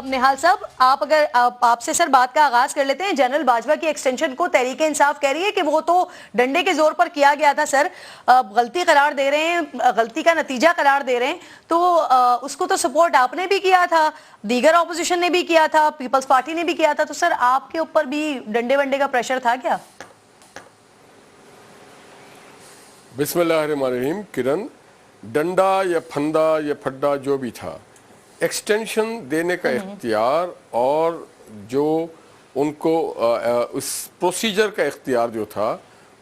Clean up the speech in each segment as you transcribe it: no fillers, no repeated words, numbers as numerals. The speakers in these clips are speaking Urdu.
نہال صاحب آپ اگر آپ سے سر بات کا آغاز کر لیتے ہیں. جنرل باجوہ کی ایکسٹینشن کو تحریک انصاف کہہ رہی ہے کہ وہ تو ڈنڈے کے زور پر کیا گیا تھا سر, غلطی قرار دے رہے ہیں, غلطی کا نتیجہ قرار دے رہے ہیں, تو اس کو تو سپورٹ آپ نے بھی کیا تھا, دیگر اپوزیشن نے بھی کیا تھا, پیپلز پارٹی نے بھی کیا تھا, تو سر آپ کے اوپر بھی ڈنڈے ونڈے کا پریشر تھا کیا؟ بسم اللہ الرحمن الرحیم. کرن, ڈنڈا یا پھندا یا پھڈا جو بھی تھا, ایکسٹینشن دینے کا اختیار اور جو ان کو اس پروسیجر کا اختیار جو تھا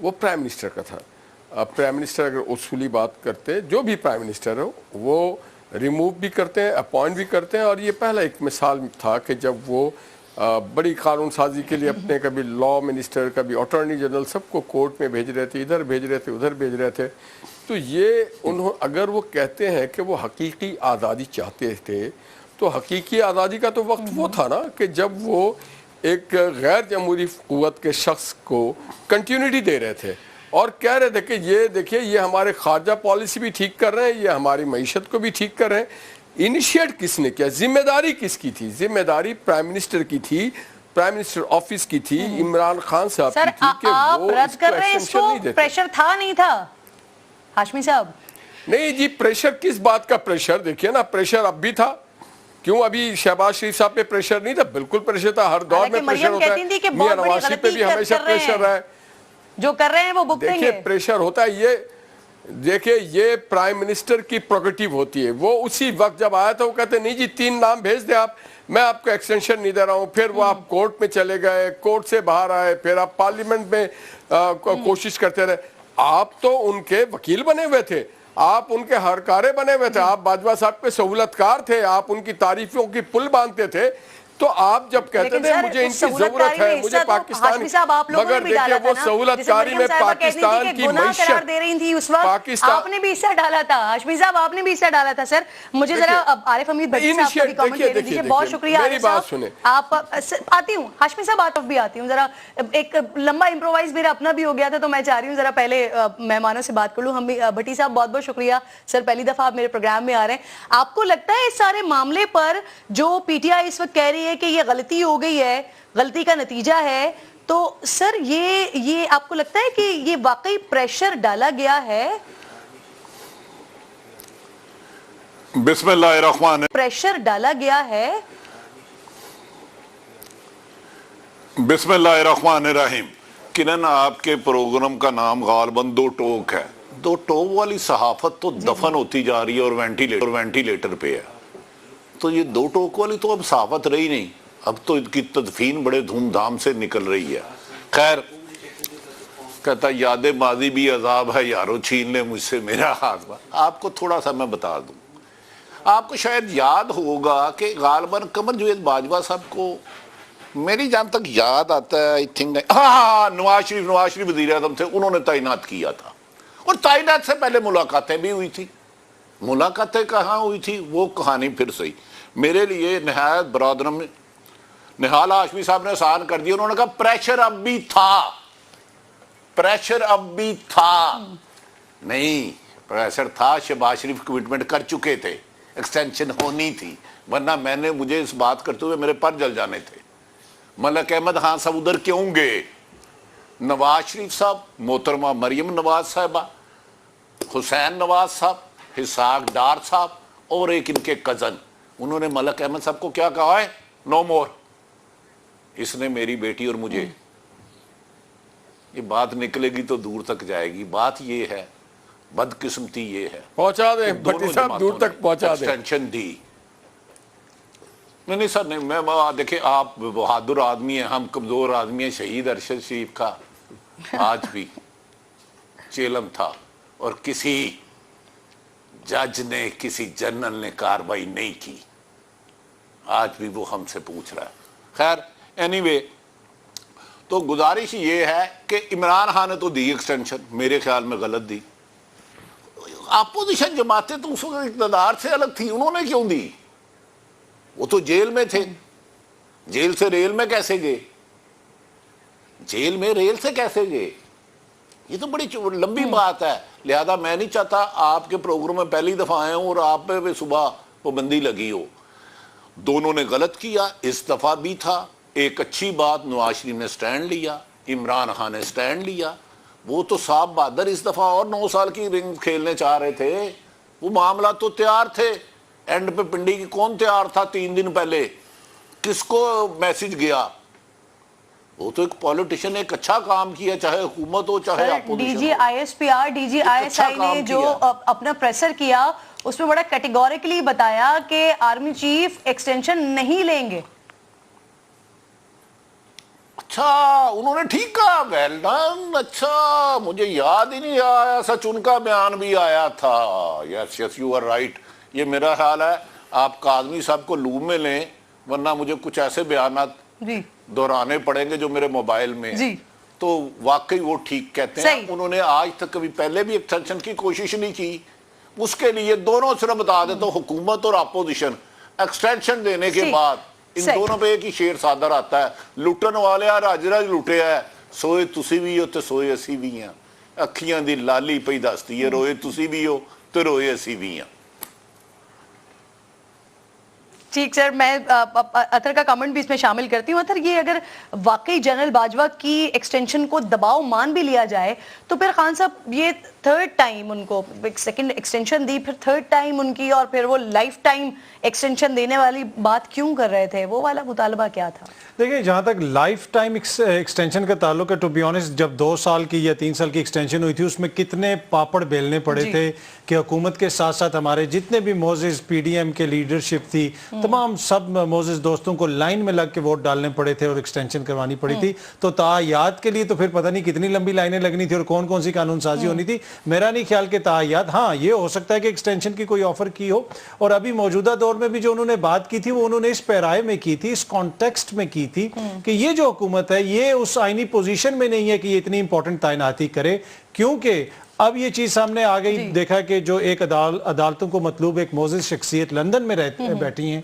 وہ پرائم منسٹر کا تھا. پرائم منسٹر اگر اصولی بات کرتے, جو بھی پرائم منسٹر ہو وہ ریموو بھی کرتے ہیں, اپوائنٹ بھی کرتے ہیں, اور یہ پہلا ایک مثال تھا کہ جب وہ بڑی قانون سازی کے لیے اپنے کبھی لا منسٹر, کبھی اٹارنی جنرل, سب کو کورٹ میں بھیج رہے تھے, ادھر بھیج رہے تھے, ادھر بھیج رہے تھے. تو یہ اگر وہ کہتے ہیں کہ وہ حقیقی آزادی چاہتے تھے, تو حقیقی آزادی کا تو وقت وہ تھا نا کہ جب وہ ایک غیر جمہوری قوت کے شخص کو کنٹینیوٹی دے رہے تھے اور کہہ رہے تھے کہ یہ دیکھیے یہ ہمارے خارجہ پالیسی بھی ٹھیک کر رہے ہیں, یہ ہماری معیشت کو بھی ٹھیک کر رہے ہیں. انیشیٹ کس نے کیا, ذمہ داری کس کی تھی؟ ذمہ داری پرائم منسٹر کی تھی, پرائم منسٹر آفس کی تھی, عمران خان صاحب کی تھی کہ وہ رد کر رہے ہیں اس کو. پریشر تھا نہیں تھا ہاشمی صاحب؟ نہیں جی, پریشر کس بات کا پریشر؟ دیکھیے نا, پریشر اب بھی تھا. کیوں ابھی شہباز شریف صاحب پہ پریشر نہیں تھا؟ بالکل پریشر تھا, ہر دور میں پریشر ہوتا ہے. میاں نواز شریف پہ بھی ہمیشہ پریشر رہا ہے. جو کر رہے ہیں وہ بھگتیں گے. دیکھیے پریشر ہوتا ہے, یہ دیکھیں یہ پرائم منسٹر کی پروگیٹیو ہوتی ہے. وہ اسی وقت جب آیا تھا وہ کہتے نہیں جی 3 نام بھیج دیں آپ, میں آپ کو ایکسٹینشن نہیں دے رہا ہوں. پھر وہ آپ کورٹ میں چلے گئے, کورٹ سے باہر آئے, پھر آپ پارلیمنٹ میں کوشش کرتے رہے. آپ تو ان کے وکیل بنے ہوئے تھے, آپ ان کے ہرکارے بنے ہوئے تھے, آپ باجوہ صاحب پہ سہولت کار تھے, آپ ان کی تعریفوں کی پل باندھتے تھے. تو آپ جب کہتے تھے مجھے ان کی ضرورت ہے, مجھے پاکستان, مگر دیکھیں وہ سہولت کاری میں پاکستان کی معیشت, دے رہی تھی اس وقت, آپ نے بھی حصہ ڈالا تھا. ہاشمی صاحب آپ نے بھی حصہ ڈالا تھا. سر مجھے ذرا عارف حمید بھٹی صاحب کا بھی کامنٹ دینے دیجیے. بہت شکریہ عارف صاحب. آپ آتی ہوں ہاشمی صاحب, آپ بھی آتی ہوں. ذرا ایک لمبا امپرووائز میرا اپنا بھی ہو گیا تھا, تو میں چاہ رہی ہوں ذرا پہلے مہمانوں سے بات کر لوں. ہم بھٹی صاحب بہت بہت شکریہ سر, پہلی دفعہ آپ میرے پروگرام میں آ رہے ہیں. آپ کو لگتا ہے اس سارے معاملے پر جو پی ٹی آئی اس وقت کہہ رہی ہے کہ یہ غلطی ہو گئی ہے, غلطی کا نتیجہ ہے, تو سر یہ آپ کو لگتا ہے کہ یہ واقعی پریشر ڈالا گیا ہے؟ بسم اللہ الرحمن, پریشر ڈالا گیا ہے. بسم اللہ الرحمن الرحیم. کنن آپ کے پروگرام کا نام غالباً 2 ٹوک ہے. 2 ٹوک والی صحافت تو دفن ہوتی جا رہی ہے اور وینٹیلیٹر پہ ہے. تو یہ 2 ٹوک والی تو اب صحافت رہی نہیں, اب تو ان کی تدفین بڑے دھوم دھام سے نکل رہی ہے. خیر, کہتا یاد ماضی بھی عذاب ہے یارو, چھین لے مجھ سے میرا ہاتھ. آپ کو تھوڑا سا میں بتا دوں, آپ کو شاید یاد ہوگا کہ غالباً قمر جوید باجوہ صاحب کو میری جان تک یاد آتا ہے, آئی تھنک نواز شریف وزیر اعظم تھے, انہوں نے تعینات کیا تھا, اور تعینات سے پہلے ملاقاتیں بھی ہوئی تھی. ملاقاتیں کہاں ہوئی تھی وہ کہانی پھر صحیح. میرے لیے نہایت برادرم نہال ہاشمی صاحب نے آسان کر دیا. انہوں نے کہا پریشر اب بھی تھا, پریشر اب بھی تھا. نہیں, پریشر تھا, شہباز شریف کمٹمنٹ کر چکے تھے, ایکسٹینشن ہونی تھی, ورنہ مجھے اس بات کرتے ہوئے میرے پر جل جانے تھے. ملک احمد خان صاحب ادھر کیوں گئے؟ نواز شریف صاحب, محترمہ مریم نواز صاحبہ, حسین نواز صاحب, اسحاق ڈار صاحب, اور ایک ان کے کزن, انہوں نے ملک احمد صاحب کو کیا کہا ہے؟ نو مور. اس نے میری بیٹی اور مجھے, یہ بات نکلے گی تو دور تک جائے گی. بات یہ ہے, بدقسمتی یہ ہے, پہنچا دیں بھٹی صاحب, دور تک پہنچا دیں. ایکسٹینشن دی. نہیں سر, نہیں, میں دیکھیں آپ بہادر آدمی ہیں, ہم کمزور آدمی ہیں. شہید ارشد شریف کا آج بھی چیلم تھا, اور کسی جج نے, کسی جنرل نے کارروائی نہیں کی. آج بھی وہ ہم سے پوچھ رہا ہے. خیر اینی وے, تو گزارش یہ ہے کہ عمران خان نے تو دی ایکسٹینشن, میرے خیال میں غلط دی. اپوزیشن جماعتیں تو اس وقت اقتدار سے الگ تھی, انہوں نے کیوں دی؟ وہ تو جیل میں تھے. جیل سے ریل میں کیسے گئے؟ جیل میں ریل سے کیسے گئے؟ یہ تو بڑی لمبی بات ہے. لہذا میں نہیں چاہتا آپ کے پروگرام میں پہلی دفعہ آئے ہوں اور آپ پہ صبح پابندی لگی ہو. دونوں نے غلط کیا، اس دفعہ بھی تھا. ایک اچھی بات، نواز شریف نے سٹینڈ لیا، عمران خان نے سٹینڈ لیا. وہ تو صاحب بہادر اس دفعہ اور 9 سال کی رنگ کھیلنے چاہ رہے تھے. وہ معاملہ تو تیار تھے. اینڈ پہ پنڈی کی کون تیار تھا 3 دن پہلے؟ کس کو میسج گیا؟ وہ تو ایک پولیٹیشن ایک اچھا کام کیا، چاہے حکومت ہو چاہے opposition. D G I S P R, D G I S I نے جو اپنا پریسر کیا اس میں بڑا کیٹیگوریکلی بتایا کہ آرمی چیف ایکسٹینشن نہیں لیں گے. اچھا انہوں نے ٹھیک کہا، ویل ڈن. اچھا مجھے یاد ہی نہیں آیا، سچ ان کا بیان بھی آیا تھا. یس یس یو آر رائٹ. یہ میرا خیال ہے آپ کاظمی صاحب کو لوپ میں لیں، ورنہ مجھے کچھ ایسے بیانات دہرانے پڑیں گے جو میرے موبائل میں ہیں. تو واقعی وہ ٹھیک کہتے ہیں. انہوں نے آج تک کبھی پہلے بھی ایکسٹینشن کی کوشش نہیں کی. اس کے لیے دونوں صرف بتا دیتا ہوں، حکومت اور اپوزیشن، ایکسٹینشن دینے کے بعد ان دونوں پہ ایک ہی شعر صادر آتا ہے، لٹن والے رج رج لٹے ہے، سوئے تسی بھی ہو تے سوئے اسی بھی ہیں. اکھیاں دی لالی پئی دستی ہے، روئے تسی بھی ہو تے روئے اسی بھی ہیں. ٹھیک سر، میں اطہر کا کامنٹ بھی اس میں شامل کرتی ہوں. اطہر یہ اگر واقعی جنرل باجوہ کی ایکسٹینشن کو دباؤ مان بھی لیا جائے تو پھر خان صاحب یہ 3rd ٹائم ان کو سیکنڈ ایکسٹینشن دی، پھر 3rd ٹائم ان کی، اور پھر وہ لائف ٹائم ایکسٹینشن دینے والی بات کیوں کر رہے تھے؟ وہ والا مطالبہ کیا تھا؟ دیکھیں جہاں تک لائف ٹائم ایکسٹینشن کا تعلق ہے، ٹو بی آنسٹ جب 2 سال کی یا 3 سال کی ایکسٹینشن ہوئی تھی اس میں کتنے پاپڑ بیلنے پڑے تھے کہ حکومت کے ساتھ ساتھ ہمارے جتنے بھی موزز پی ڈی ایم کے لیڈرشپ تھی، تمام سب موزز دوستوں کو لائن میں لگ کے ووٹ ڈالنے پڑے تھے اور ایکسٹینشن کروانی پڑی تھی. تو تعہیات کے لیے تو پھر پتہ نہیں کتنی لمبی لائنیں لگنی تھی اور کون کون سی قانون سازی ہونی تھی. میرا نہیں خیال کہ تعہیات، ہاں یہ ہو سکتا ہے کہ ایکسٹینشن کی کوئی آفر کی ہو. اور ابھی موجودہ دور میں بھی جو انہوں نے بات کی تھی وہ انہوں نے اس پیرائے میں کی تھی، اس کانٹیکسٹ میں کی تھی کہ یہ جو حکومت ہے یہ اس آئینی پوزیشن میں نہیں ہے کہ یہ اتنی امپورٹنٹ تعیناتی کرے. کیونکہ اب یہ چیز سامنے آ گئی، دیکھا کہ جو ایک عدالتوں کو مطلوب ایک معزز شخصیت لندن میں بیٹھی ہیں،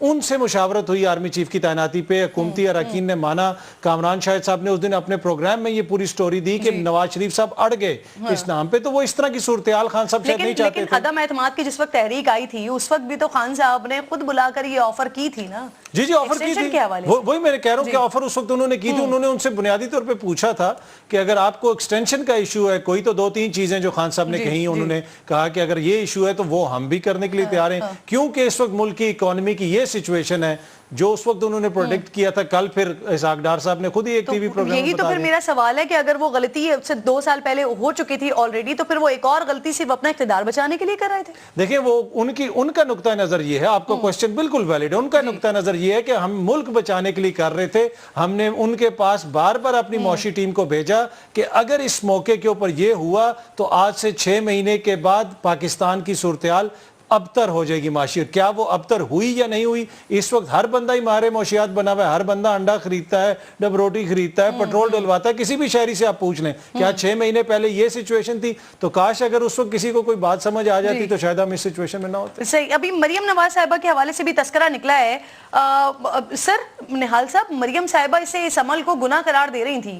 ان سے مشاورت ہوئی آرمی چیف کی تعیناتی پہ. حکومتی اراکین نے مانا. کامران شاہد صاحب نے اس دن اپنے پروگرام میں یہ پوری سٹوری دی کہ نواز شریف صاحب اڑ گئے اس نام پہ. تو وہ اس طرح کی صورتحال خان صاحب شاید نہیں چاہتے تھے. لیکن عدم اعتماد کی جس وقت تحریک آئی تھی اس وقت بھی تو خان صاحب نے خود بلا کر یہ آفر کی تھی نا. جی آفر کی تھی، وہی میں کہہ رہا ہوں کہ آفر اس وقت انہوں نے کی تھی. انہوں نے ان سے بنیادی طور پہ پوچھا تھا کہ اگر آپ کو ایکسٹینشن کا ایشو ہے کوئی، تو 2-3 چیزیں جو خان صاحب نے کہیں، انہوں نے کہا کہ اگر یہ ایشو ہے تو وہ ہم بھی کرنے کے لیے تیار ہیں، کیونکہ اس وقت ملک کی اکانومی کی یہ سچویشن ہے جو اس وقت انہوں نے پروڈکٹ کیا تھا. کل پھر اسحاق ڈار صاحب نے خود ہی ایک ٹی وی پروگرام یہی تو پھر میرا سوال ہے کہ اگر وہ غلطی سے 2 سال پہلے ہو چکی تھی آلریڈی، تو پھر وہ ایک اور غلطی صرف اپنا اقتدار بچانے کے لیے کر رہے تھے. دیکھیں وہ ان کا نقطہ نظر یہ ہے، آپ کو کوسچن بالکل ویلڈ ہے. ان کا نقطہ نظر یہ ہے کہ ہم ملک بچانے کے لیے کر رہے تھے. ہم نے ان کے پاس بار بار اپنی معاشی ٹیم کو بھیجا کہ اگر اس موقع کے اوپر یہ ہوا تو آج سے 6 مہینے کے بعد پاکستان کی صورتحال ابتر ہو جائے گی معاشی. کیا وہ ابتر ہوئی یا نہیں ہوئی؟ اس وقت ہر بندہ ہی مارے معاشیات بنا ہوا ہے. ہر بندہ انڈا خریدتا ہے، ڈب روٹی خریدتا ہے، پٹرول ڈلواتا ہے. کسی بھی شہری سے آپ پوچھ لیں کیا 6 مہینے پہلے یہ سچویشن تھی؟ تو کاش اگر اس وقت کسی کو کوئی بات سمجھ آ جاتی تو شاید ہم اس سچویشن میں نہ ہوتے. صحیح. ابھی مریم نواز صاحبہ کے حوالے سے بھی تذکرہ نکلا ہے. سر نہال صاحب، مریم صاحبہ اسے اس عمل کو گناہ قرار دے رہی تھی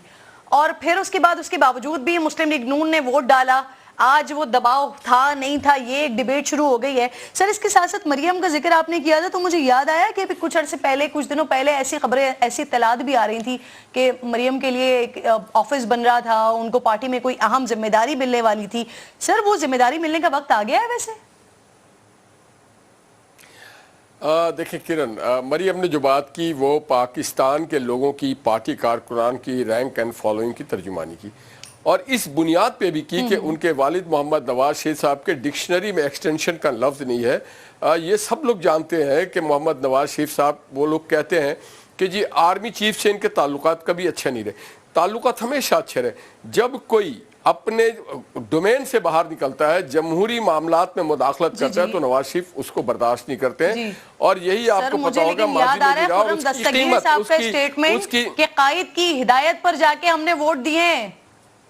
اور پھر اس کے بعد اس کے باوجود بھی مسلم لیگ نون نے ووٹ ڈالا. آج وہ دباؤ تھا نہیں تھا، یہ ایک ڈیبیٹ شروع ہو گئی ہے. سر اس کے ساتھ ساتھ مریم کا ذکر آپ نے کیا تھا تو مجھے یاد آیا کہ کچھ عرصے پہلے، کچھ دنوں پہلے ایسی خبریں، ایسی اطلاعات بھی آ رہی تھی کہ مریم کے لیے ایک آفس بن رہا تھا، ان کو پارٹی میں کوئی اہم ذمہ داری ملنے والی تھی. سر وہ ذمہ داری ملنے کا وقت آ گیا ہے ویسے؟ دیکھیں کرن، مریم نے جو بات کی وہ پاکستان کے لوگوں کی، پارٹی کارکنان کی رینک اینڈ فالوئنگ کی ترجمانی کی، اور اس بنیاد پہ بھی کی کہ ان کے والد محمد نواز شریف صاحب کے ڈکشنری میں ایکسٹینشن کا لفظ نہیں ہے. یہ سب لوگ جانتے ہیں کہ محمد نواز شریف صاحب، وہ لوگ کہتے ہیں کہ جی آرمی چیف سے ان کے تعلقات کبھی اچھے نہیں رہے. تعلقات ہمیشہ اچھے رہے. جب کوئی اپنے ڈومین سے باہر نکلتا ہے، جمہوری معاملات میں مداخلت کرتا ہے، تو نواز شریف اس کو برداشت نہیں کرتے ہیں. اور یہی آپ کو پتا ہوگا ماضی میں بھی رہا، اس کی قیمت، کہ قائد کی ہدایت پر جا کے ہم نے ووٹ دیے ہیں.